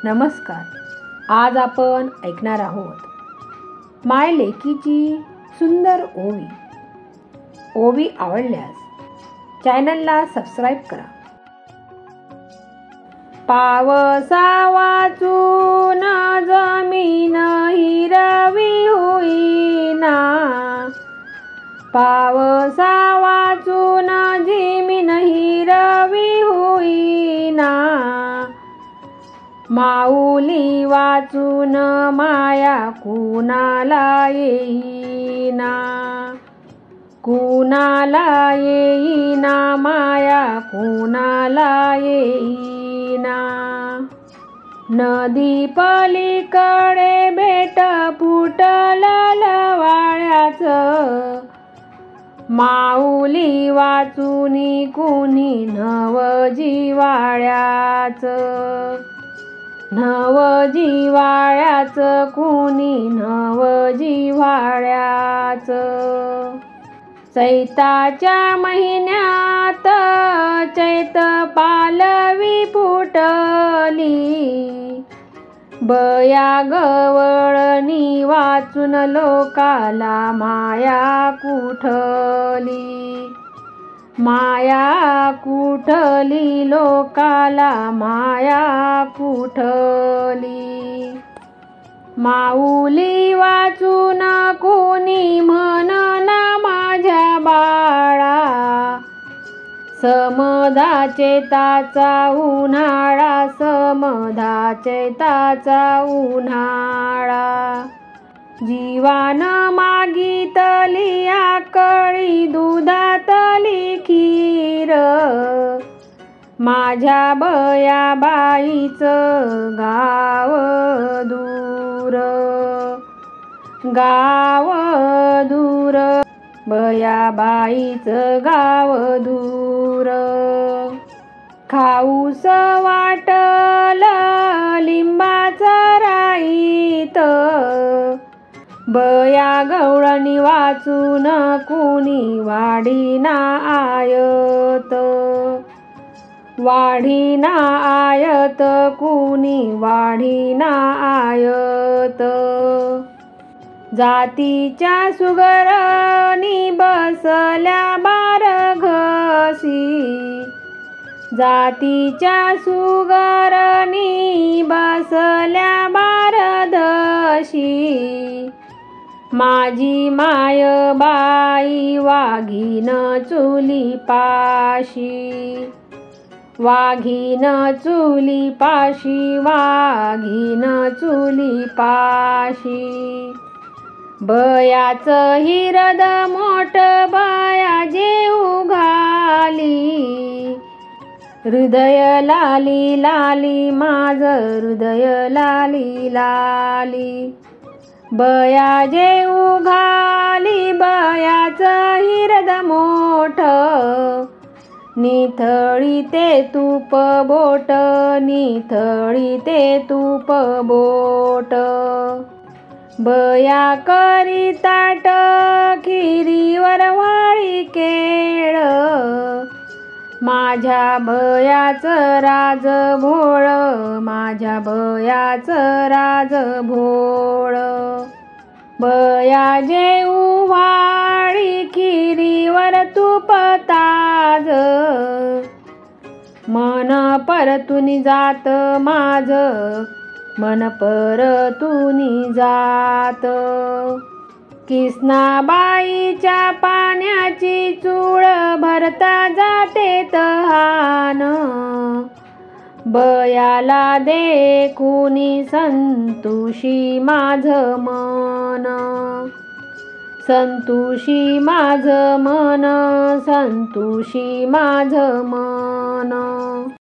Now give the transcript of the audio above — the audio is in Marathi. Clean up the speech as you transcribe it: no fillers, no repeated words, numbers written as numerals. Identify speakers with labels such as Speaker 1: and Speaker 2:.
Speaker 1: नमस्कार. आज आपण ऐकणार आहोत माय लेकीची सुंदर ओवी. ओवी आवडल्यास चॅनलला सबस्क्राईब करा. पावसा वाचून जमीन हिरवी होईना, पावसा वाचून जमीन हिरवी होईना, माऊली वाचून माया कुणाला येईना, कुणाला येईना, माया कुणाला येईना. नदी पलीकडे भेट फुटलं लवाळ्याचं, माऊली वाचूनी कुणी नव जिवाळ्याचं, नव जिवाळ्याचं, कुणी नव जिवाळ्याचं. चैताच्या महिन्यात चैत पालवी फुटली, बया गवळणी वाचून लोकाला माया कुठली, माया कुठली, लोकाला माया कुठली. माऊली वाचून कोणी म्हणना माझ्या बाळा, समधा चैताचा उन्हाळा, समधा चैताचा उन्हाळा. जीवान मागितली आकळी दुधातली खीर, माझ्या बयाबाईचं गाव दूर, गाव दूर, बयाबाईचं गाव दूर. खाऊस वाटलं लिंबाचं राईत, बया गवळणी वाचून कुणी वाढीना आयत, वाढीना आयत, कुणी वाढीना आयत. जातीच्या सुगरणी बसल्या बारघसी, जातीच्या सुगरणी बसल्या बारधशी, माझी माय बाई वाघीन चुली पाशी, वाघीन चुली पाशी, वाघीन चुली पाशी. बयाचं हिरद मोठ बया जेऊ घाली, हृदय लाली लाली, माझं हृदय लाली लाली. बया जेऊ घाली, बयाचं हिरद मोठ, निथळी ते तूप बोट, निथळी ते तूप बोट. बया करी ताट खिरीवर वाळी केळ, माझ्या बयाचं राज भोळ, माझ्या बयाचं राज भोळ. बया जेऊ वाळी खिरीवर तूप ताज, मन परतून जात माझं, मन परतून जात. किसनाबाईच्या पाण्याची चूळ भरता जाते तहान, बयाला देखुनी संतुशी माझं मन, संतुशी माझं मन, संतुशी माझं मन.